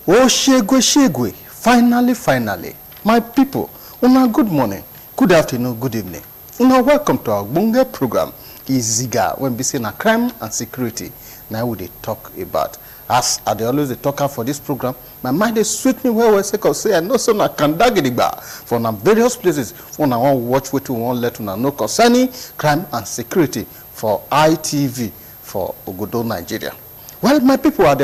Oh, Shegwe, finally, my people, una good morning, good afternoon, good evening. Una welcome to our Bunge program, Iziga, when we say na crime and security. Now we talk about. As I always talk for this program, my mind is sweet me well, say I know some na kandagidigba from various places. When I want to watch what we want let una know concerning crime and security for ITV for Ogodo, Nigeria. Well, my people have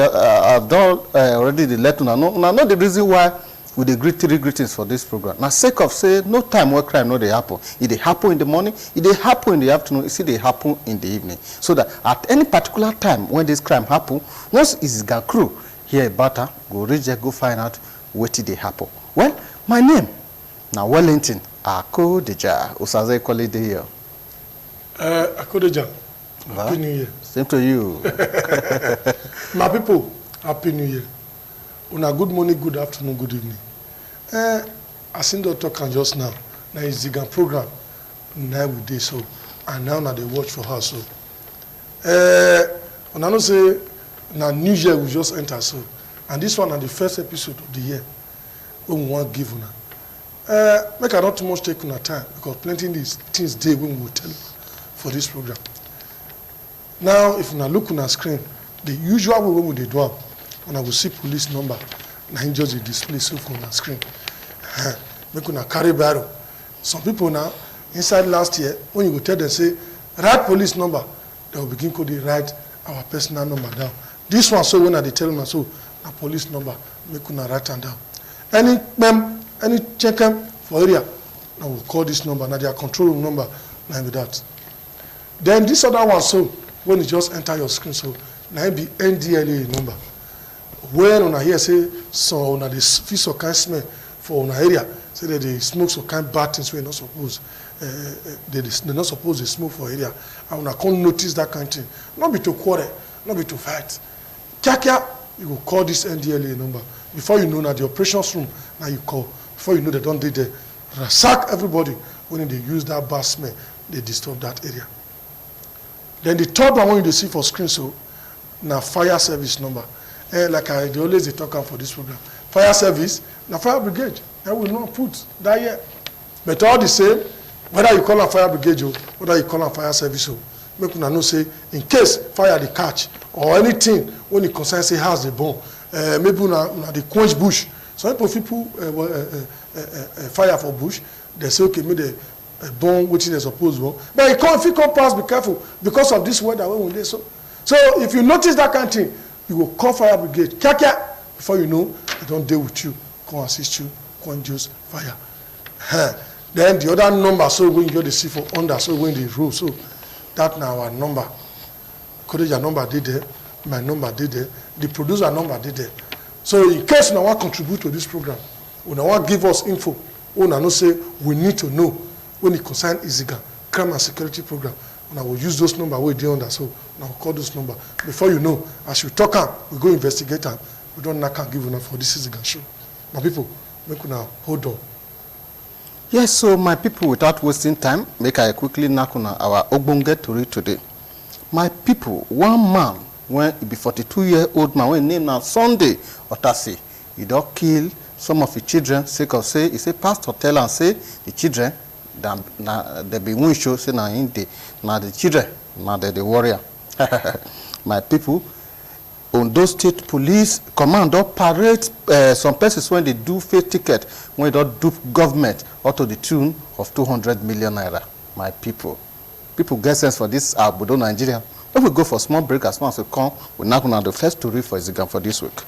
done already let una know the reason why we dey greet three greetings for this program. Now, sake of say no time where crime no dey happen. It dey happen in the morning, it dey happen in the afternoon, it dey happen in the evening. So that at any particular time when this crime happen, once Iziga crew here in Bata, go reach there, go find out what dey happen. Well, my name now Wellington Akodeja. Usaze Kwale dey here. Akodeja. Happy New Year. Same to you. My people, Happy New Year. Una good morning, good afternoon, good evening. I seen the talk and just now. Now is the program. Now we day so, and now they watch for her so. Una know say now New Year we just enter so, and this one is the first episode of the year when we want give una. Make I not too much take una time because plenty of these things day when we will tell for this program. Now, if you look on our screen, the usual way when we do it, when I will see police number, now just the display so on our screen. Make una carry barrel. Some people now, inside last year, when you go tell them, say, write police number, they will begin to write our personal number down. This one, so when I tell them, so, a police number, make una write them down. Any check them for area, I will call this number, now their control room number, now with that. Then this other one, so, when you just enter your screen, so now it be NDLA number. When on here say so on the feel some kind smell for on area, say that they smoke some kind bad things we not suppose they not supposed to smoke for area. And I can't notice that kind of thing. Not be to quarrel, not be to fight. Kaka, you will call this NDLA number. Before you know that the operations room, now you call. Before you know they don't do the sack everybody when they use that bad smell, they disturb that area. Then the third one when you see for screen so now fire service number. Like they always talk about for this program. Fire service, now fire brigade. I will not put that here. But all the same, whether you call a fire brigade or whether you call a fire service, make una know say in case fire the catch or anything when it concerns say has the bomb, maybe una the quench bush. Some people fire for bush, they say okay, maybe the bomb which they suppose bomb. But if you can't pass, be careful because of this weather when we dey so. So if you notice that kind of thing, you will call fire brigade. Kaka, before you know, they don't deal with you, come assist you, come induce fire. Then the other number, so when you get the see for under, so when they roll, so that now our number. Kodeja number did there, my number did there, the producer number did there. So in case you want to contribute to this program, you want to give us info, you know say we need to know when it concerns Iziga, crime and security program. And I will use those numbers where they under, so I will call those numbers. Before you know, as you talk am, we go investigate am. We don't knock and give enough for this Iziga show. My people, make una hold on. Yes, so my people, without wasting time, make I quickly knock on our Ogbonge to read today. My people, one man, when he be 42-year-old man, when named now Sunday Otasi, he don't kill some of the children, sake of say, he say, pastor tell and say, the children, they be one show, say, now the children, now the warrior. My people, Ondo State Police Command don't parade some persons when they do fake ticket, when they don't dupe government up to the tune of 200 million naira. My people get sense for this Obodo, Nigeria. When we go for small break, as soon as we come, we're now going to the first story for Iziga for this week.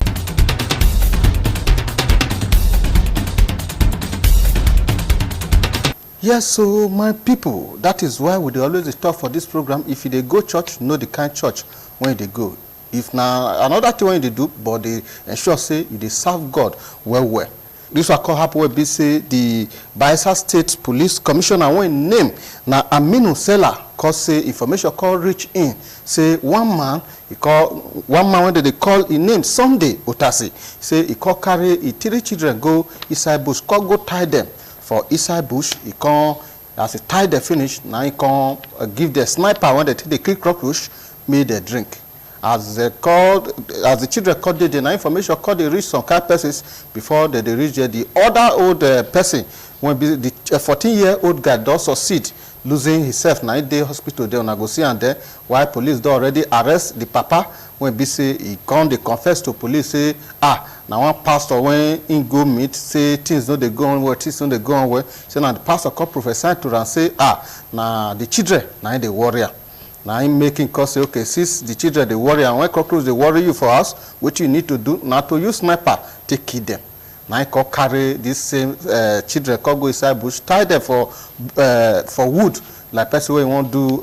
Yes, so my people, that is why we always talk for this program. If they go church, know the kind of church when they go. If now another thing when they do, but they ensure say they serve God well. This will call happen when say the Bayelsa State Police Commissioner when name now Aminu Sela cause say information call reach in say one man when they call his name Sunday Otasi say he call carry his 3 children go inside bush call go tie them for inside bush. He come as he tie the finish now he come give the sniper when they take the kill cockroach made the drink. as the children called the information called they reach some kind persons before they reach there. The other old person, when the 14-year-old guy does succeed losing himself, now in hospital there, on go see and there, while police do already arrest the papa. When be say he come, they confess to police, say, now one pastor when in go meet, say things no they go on well, things no they go on well. So now the pastor come prophesy to and say, now the children, now the warrior. Now I'm making cause say, okay, since the children the warrior, and when cockroach they worry you for us, what you need to do, now to use sniper, take kill them. Now I can carry these same children, can go inside bush, tie them for wood. Like person who want do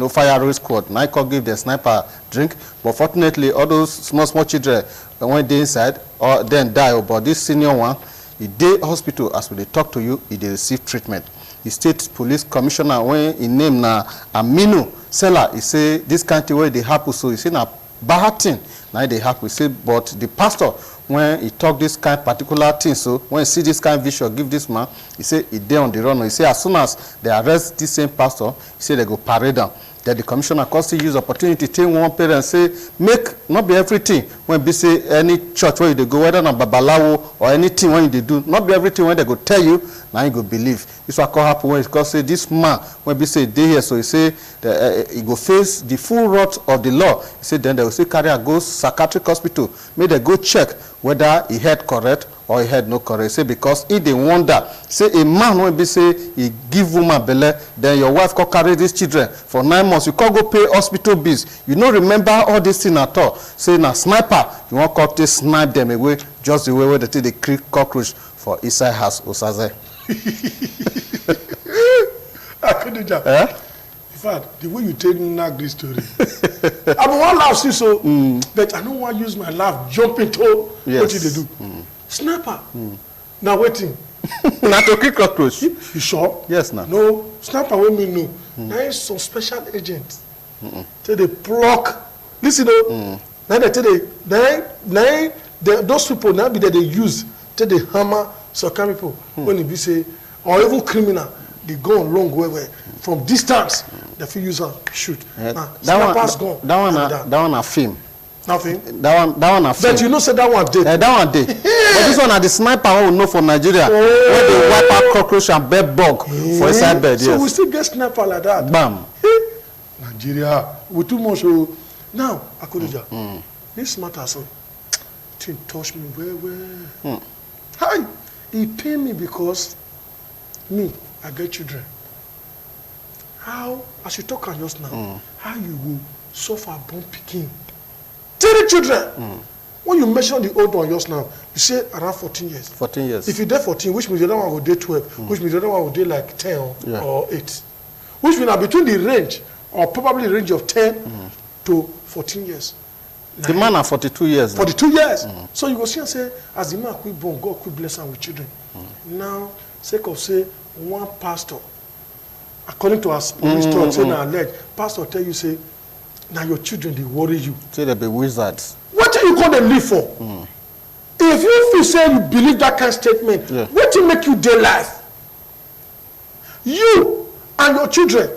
fire road squad. Now I can give the sniper drink, but fortunately all those small children when they inside or then die. But this senior one, he dey hospital as we talk to you, he dey receive treatment. The state police commissioner when he name na Aminu Seller, he say this kind of way they happen, so he say na bad thing now they happen. He say but the pastor when he talk this kind particular thing, so when he see this kind of vision give this man, he say he dey on the run. He say as soon as they arrest this same pastor, he say they go parade down. That the commissioner constantly use opportunity to tell one parent say make not be everything when be say any church where they go, whether na babalawo or anything when they do, not be everything when they go tell you now you go believe. This what can happen when because say this man when be say they here, so he say he go face the full wrath of the law. He say then they will say carry a go psychiatric hospital, make they go check whether he heard correct or he had no correct. Say because if they wonder, say a man when be say he give woman belle, then your wife can carry these children for 9 months. You can't go pay hospital bills. You don't remember all this thing at all. Say na sniper, you want to snipe them away just the way where they take the creep cockroach for inside house Osaze. I couldn't jump. In fact, the way you tell me now this story, I don't want to laugh so, but I don't want to use my laugh jump into what did they do. Sniper. Now waiting. Not to kick cockroach. You sure? Yes, now. No, sniper when me know. There is some special agents. So they pluck. Listen though. Now they tell those people now be that they use till they hammer some kind of people when they be say or even criminal they go on long way from distance they feel use and shoot. Now, that one a film. Nothing. That one a film. But you know say that one dead. That one dead. But this one are the sniper who know for Nigeria when they wipe out cockroach and bed bug for inside bed. So we still get sniper like that. Bam. Nigeria with too much. Now Akodija, this matter so it touch me well. Hi, he pay me because me I get children. How as you talk on just now, how you will suffer born pikin. 3 children. When you mention the old one just now, you say around 14 years. 14 years. If you did 14, which means the other one will do 12, which means the other one will do like 10 or 8. Which means between the range, or probably the range of 10 to 14 years. The man are 42 years. 42 years. So you go see and say, as the man quit born, God quit bless him with children. Now, sake of say, one pastor, according to us, police say now alleged, pastor tell you say, now your children they worry you. Say they be wizards. What do you call them live for? If you feel say you believe that kind of statement, what will make you their life? You and your children,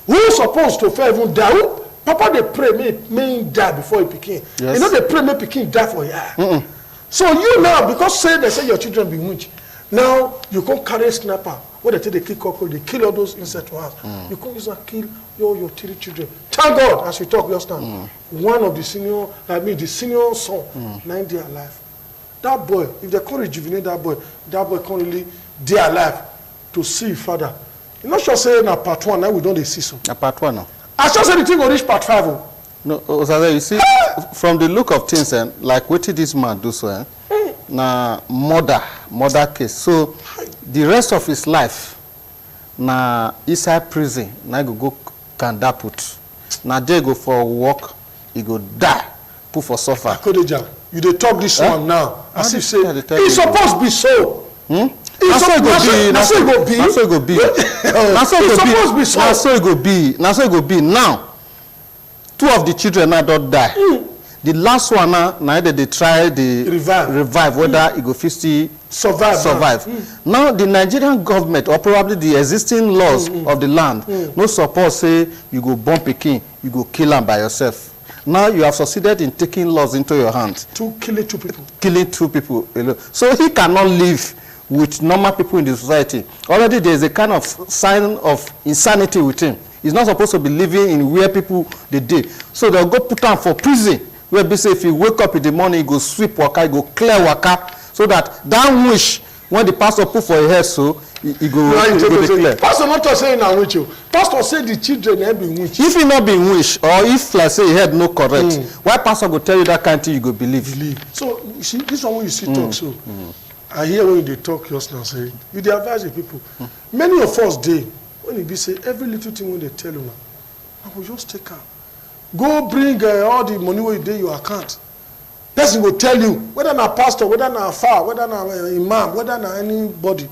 who supposed to fair even die? Who, Papa they pray may die before he became. Yes. You know they pray may Peking die for you. So you now because they say your children be witch. Now you can't carry sniper. When they take the kill cockroach, they kill all those insects to us. You can't use and kill your 3 children. Thank God, as we talk just now, one of the senior, the senior son, 9 days alive. That boy, if they can't rejuvenate that boy can't really day alive to see his father. You're not sure saying na part 1, now we don't see so. Na part 1 now. I just say the thing will reach part 5. No, Osaze, you see, from the look of things, like what did this man do so? Na murder case. So the rest of his life, na inside prison, na go kandaput. Na there go for work, he go die, put for suffer. Akodeja, you dey talk this one now. As if say, it's supposed to be so. Na so it go be. Now, 2 of the children now don't die. The last one now they try the revive whether it go 50 survive. Now the Nigerian government or probably the existing laws of the land no support say you go born pikin, you go kill am by yourself. Now you have succeeded in taking laws into your hands. Killing two people. Killing two people alone. So he cannot live with normal people in the society. Already there is a kind of sign of insanity with him. He's not supposed to be living in where people they did. So they'll go put him for prison. Where they say if he wake up in the morning, he go sweep waka, he go clear waka, so that wish when the pastor put for a head, so he go clear. Pastor not saying na witch you. Pastor say the children have been witch. If he not be witch, or if like say he head no correct, why pastor go tell you that kind of thing you go believe? So you see, this one when you see talk so. I hear when they talk just now say you dey advise the people. Many of us dey when it be say every little thing when they tell you, I will just take am. Go bring all the money wey dey your account. Person will tell you whether na pastor, whether na far, whether na imam, whether na anybody,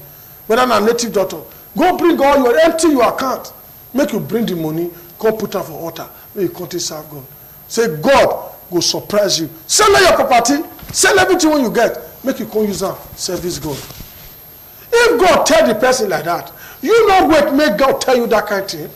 whether na native doctor. Go bring all your empty your account. Make you bring the money, come put am for altar. Make you continue serve God. Say God go surprise you. Sell your property, sell everything when you get. Make you come use am service God. If God tell the person like that, you no wait make God tell you that kind of thing.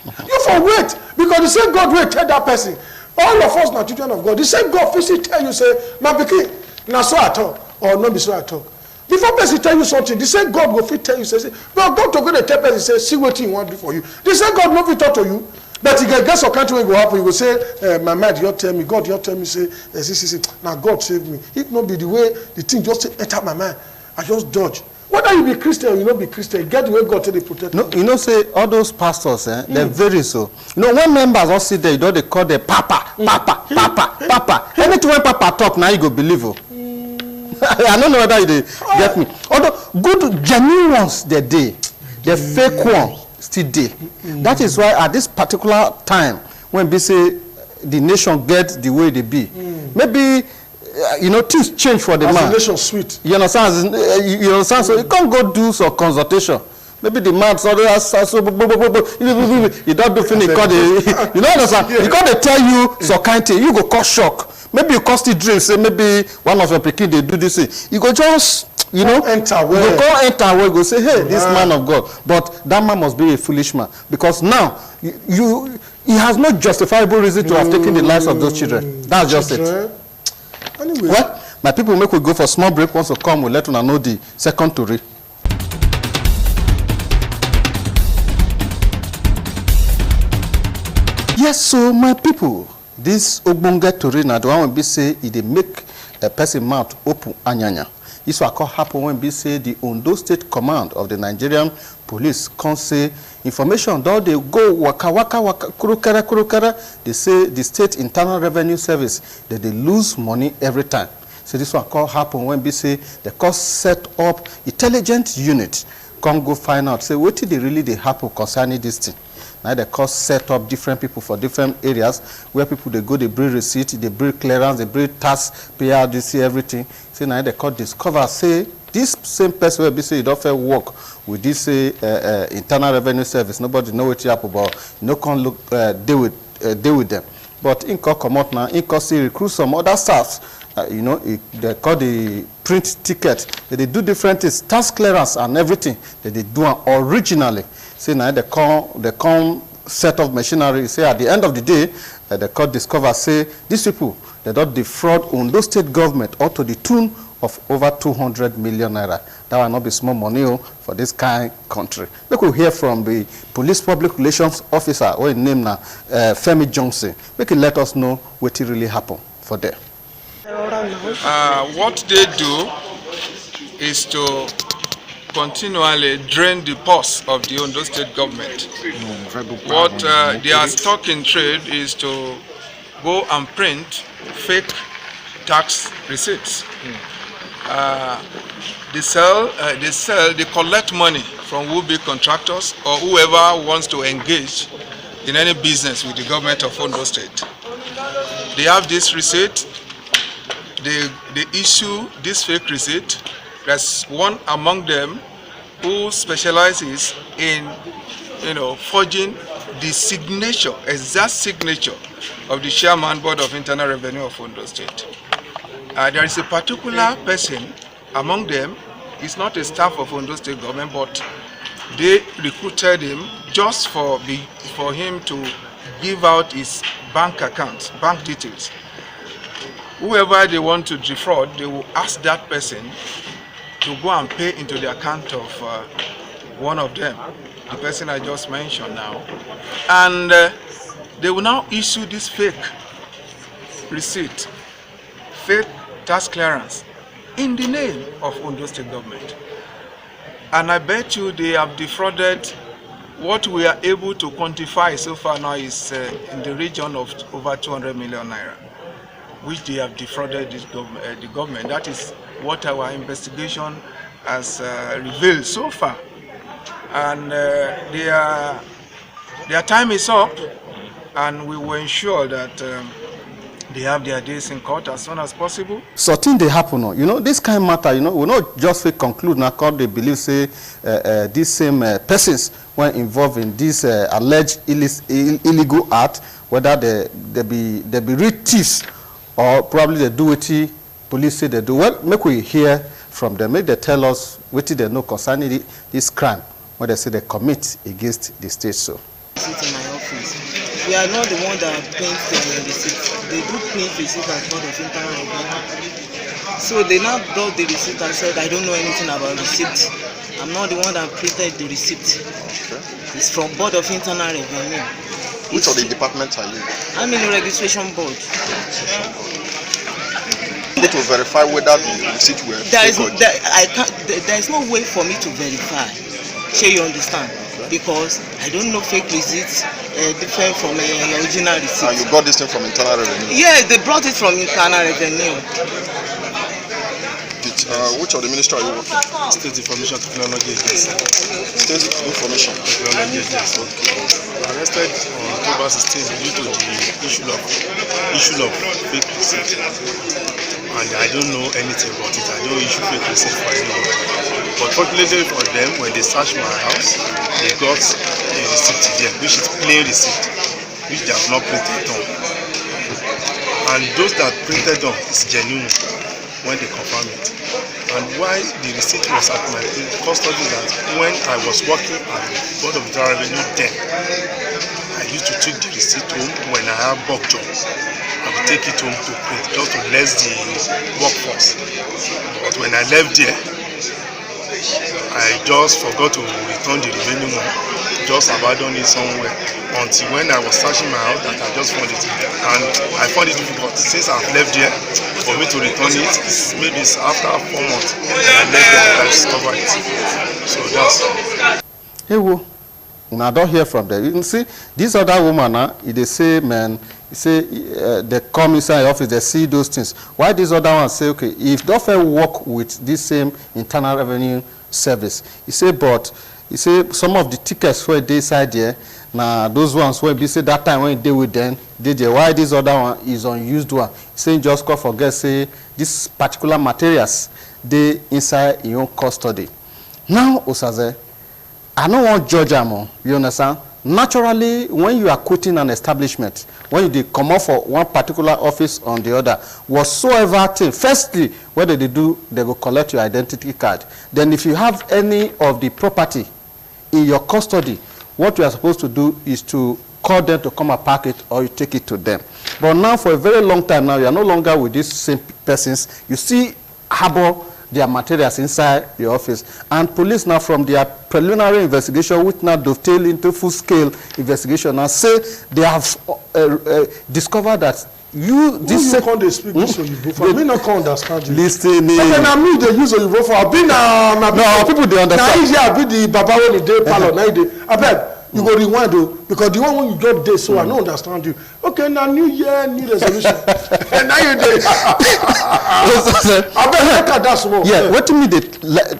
You for wait because the same God will tell that person. All of us are children of God. The same God physically tell you say, "My pikin, na so I talk," or "No be so I talk." Before person tell you something, the same God will fit tell you say, "But God to go to tell person say, see what he want to do for you." The same God no fit talk to you. But you get some country will go happen. You will say, "My mind, you tell me, God, you tell me say, see. Now God save me." It not be the way the thing just enter my mind. I just dodge. Whether you be Christian or you not be Christian, get the way God tell they protect you. No, you know, say all those pastors, they're very so. You know, when members all sit there, you know they call them Papa. Anything when Papa talk, now you go believe him. I don't know whether you get me. Although good, genuine ones, they're there. The fake one still there. That is why at this particular time, when we say the nation get the way they be, maybe you know, things change for the man. Nation sweet. You understand? You understand? So you can't go do some consultation. Maybe the man so you don't do finish. You know understand? You can't tell you some kind of thing. You go cause shock. Maybe you cause the dream. Say maybe one of your pikin they do this thing. You go just you know enter where you go enter where you go say hey this man of God. But that man must be a foolish man because now he has no justifiable reason to have taken the lives of those children. That's just it. Anyway. Well, my people make we go for a small break. Once we come, we'll let you know the second story. Yes, so my people, this Ogbonge Tori na the one when be say it dey make a person mouth open anyanya. This will happen when be say the Ondo State Command of the Nigerian Police can say information though they go waka kurukara. They say the State Internal Revenue Service that they lose money every time. So this will happen when be say the cost set up intelligent unit come go find out say what did they really they happen concerning this thing. Now the cost set up different people for different areas where people they go, they bring receipt, they bring clearance, they bring tax, payout, they see everything. Say now the court discover say this same person will be say you don't fair work with this Internal Revenue Service. Nobody know what you happen, but no can look deal with them. But in court come out now, in court still recruit some other staffs. You know, they call the print ticket. They do different things, tax clearance and everything that they do originally. Say now they come set of machinery. Say at the end of the day, the court discover say these people they don't defraud Ondo State government up to the tune of over 200 million naira. That will not be small money for this kind of country. We could hear from the police public relations officer, or his name now, Femi Johnson. We can let us know what really happened for them. What they do is to continually drain the purse of the Ondo State government. What they are stuck in trade is to go and print fake tax receipts. They collect money from would-be contractors or whoever wants to engage in any business with the government of Ondo State. They have this receipt. They issue this fake receipt. There's one among them who specializes in, forging the signature, exact signature of the chairman board of Internal Revenue of Ondo State. There is a particular person among them. He's not a staff of Ondo State government, but they recruited him just for him to give out his bank account, bank details. Whoever they want to defraud, they will ask that person to go and pay into the account of one of them, the person I just mentioned now. And they will now issue this fake receipt, fake tax clearance in the name of Ondo State government. And I bet you they have defrauded. What we are able to quantify so far now is in the region of over 200 million naira, which they have defrauded this the government. That is what our investigation has revealed so far. And their time is up, and we will ensure that they have their days in court as soon as possible. So things they happen, you know, this kind of matter, you know, we not just conclude now because they believe say these same persons were involved in this alleged illegal act, whether they be real thieves or probably they do what police say they do. Well, make we hear from them. Make they tell us what they know concerning this crime, what they say they commit against the state. So. In my office. We are not the one that paints the receipt. They do print receipt as part of internal revenue. So they now brought the receipt and said, I don't know anything about receipt. I'm not the one that printed the receipt. Okay. It's from Board of Internal Revenue. Which of the departments are you? I'm in the registration board. To verify whether the receipt were there is no way for me to verify. Sure, you understand? Because I don't know fake receipts different from original receipt. And you got this thing from internal revenue? Yeah, they brought it from internal revenue. Which of the ministry are you working? State Information Technology Agency. State Information Technology Agency. Okay. Arrested on October 16th due to the issue of fake receipt. And I don't know anything about it. I don't issue fake receipt for anyone. But fortunately for them, when they searched my house, they got a receipt there, which is plain receipt, which they have not printed on. And those that printed on is genuine when they confirm it. And why the receipt was at my custody that when I was working at the Board of Internal Revenue then, I used to take the receipt home when I have bulk job. I would take it home to print just to less the workforce. But when I left there, I just forgot to return the remaining one, just abandoned it somewhere until when I was searching my house that I just found it. And I found it difficult since I've left there for me to return it. Maybe it's after 4 months I left there and I discovered it. So that's. Hey, wo, I don't hear from them. You can see this other woman, they say, man, say they come inside the office, they see those things. Why this other one say, okay, if they work with this same internal revenue service, he say, but he say some of the tickets were they inside there. Now those ones where be say that time when they with them, they why this other one is unused one. He say just go forget say this particular materials they inside your own custody. Now Osaze, I don't want judge am, you understand? Naturally, when you are quitting an establishment, when you come off for one particular office on the other, whatsoever thing, firstly, what they do, they will collect your identity card. Then if you have any of the property in your custody, what you are supposed to do is to call them to come and pack it or you take it to them. But now for a very long time now, you are no longer with these same persons. You see harbor their materials inside your office. And police now from their preliminary investigation, which now dovetail into full-scale investigation, now say they have discovered that you can't they speak this Oyibo for? Me not can understand you. Listening. Okay, now me they use Oyibo for. I been no people they understand. Now easy I be the Baba when the day palo now dey. I beg you go rewind though because the one when you get there so I don't understand you. Okay, now new year, new resolution. And now you dey. I beg look at that small. Yeah, what to me they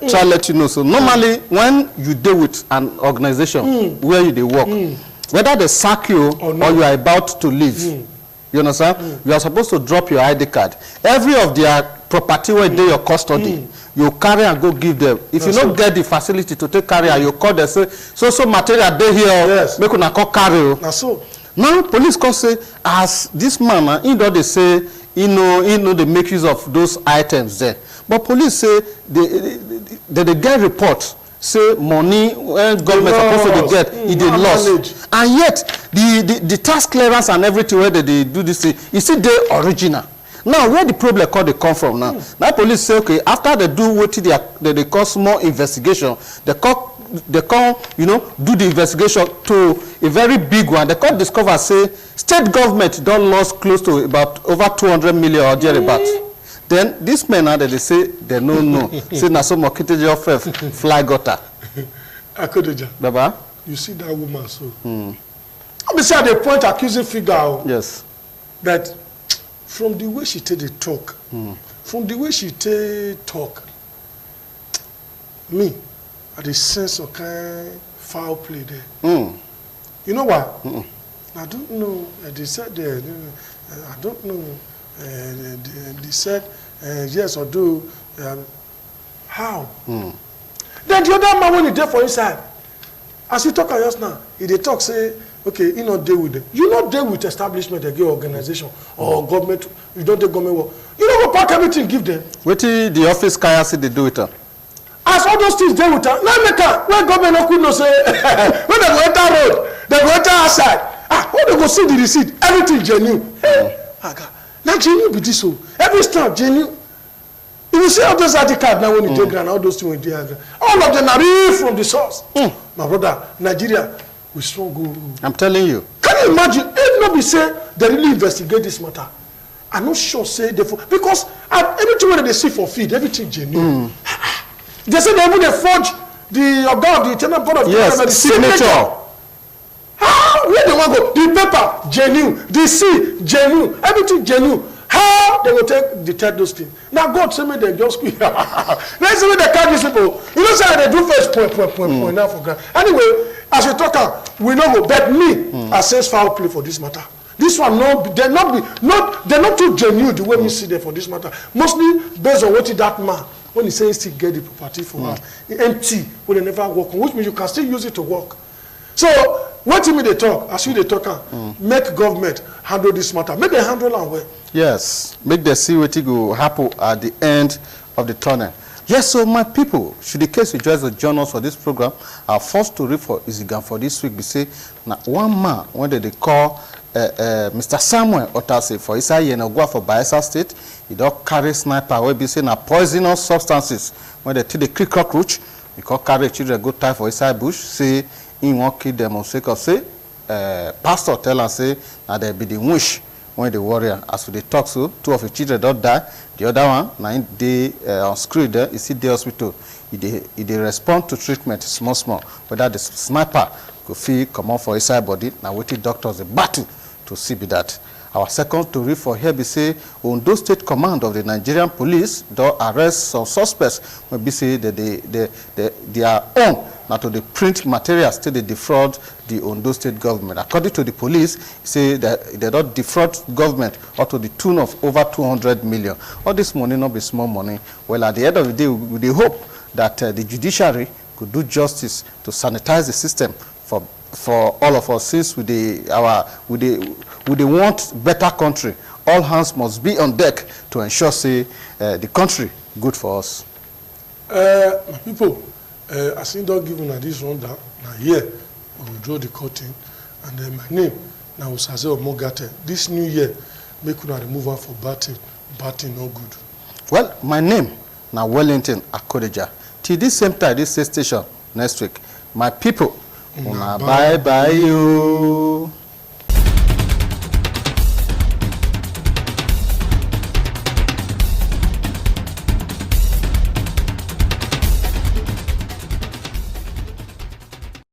try let you know. So normally when you deal with an organization where you they work, whether they sack you or you are about to leave. You understand? You are supposed to drop your ID card. Every of their property where they your custody, you carry and go give them. If you don't get the facility to take carry, you call them say, so material they here, make una call carry. So now police call say, as this man, they say, they make use of those items there. But police say they get report say money when government supposed to get they lost, and yet the tax clearance and everything where they do this thing, you see they original. Now where the problem call they come from now? Now police say okay, after they do what they call small investigation, they come you know do the investigation to a very big one. They come discover say state government don't lost close to about over 200 million or thereabouts. Then this men now that they say they no say na some Okiteji of fly gutter. Akodeja. Baba, you see that woman so. I'm say they point accusing figure. Yes. That from the way she take the talk, from the way she take talk, me, I the sense of kind foul play there. You know what? I don't know. They said there. I don't know. They said yes or do. How? Then the other man when he there for inside, as he talk just now, he dey talk say, okay, you not deal with them. You not deal with establishment, again organization or government. You don't take government work. You don't go pack everything, give them. What the office kaya say they do it? As all those things deal with them. Now make when government no could no say when they go enter road, they go enter outside. When they go see the receipt, everything genuine. Now genuine be this so. Every stamp genuine. If you see all those ID cards now when you take ground, all those things when you take all of them are real from the source. My brother, Nigeria, we strong go. I'm telling you. Can you imagine? If not be say they really investigate this matter, I'm not sure say they because everything when they see for feed, everything genuine. They say they even they forge the of the tenant board of the signature. How? Where they want to go? The paper genuine, the seal genuine, everything genuine. How they will detect those things? Now God send me they just quick. Let's see when they catch these people. You know say they do first point now for granted. Anyway, as we talk, we know go. But me, I says foul play for this matter. This one they're not too genuine the way we see them for this matter. Mostly based on what that man when he says still get the property for us, empty when they never work on, which means you can still use it to work. So what do you mean they talk? As you they talk, make government handle this matter. Make them handle it well. Yes, make them see what will happen at the end of the tunnel. Yes, so my people, should the case you join us for this program, our first story for Izigan for this week, we say, now one man, when they call Mr. Samuel Otase for Isai Yenogwa for Bayelsa State, he don't carry sniper, where be saying poisonous substances. When they take the crick cockroach, he call carry children go tie for Isai bush, say, he won't kill them on sake of say, pastor tell us say, now there be the wish when the warrior, as we talk so, 2 of the children don't die, the other one, 9 day on screw there, is in the hospital. They respond to treatment small, whether the sniper could feel come on for his side body, now waiting doctors the battle to see be that. Our second story for here be say, Ondo State Command of the Nigerian Police do arrest some suspects when be say that they are own now to the print materials till they defraud the Ondo State government. According to the police, say that they don't defraud government up to the tune of over 200 million. All this money not be small money. Well, at the end of the day, we hope that the judiciary could do justice to sanitize the system for all of us, since we want better country. All hands must be on deck to ensure say the country good for us. My people, I think don't give us this rundown. Now here we will draw the curtain, and then my name now is Usaze Omogate. This new year, make una remove her for batting no good. Well, my name now Wellington Akodeja. Till this same time, this same station next week. My people, bye bye you.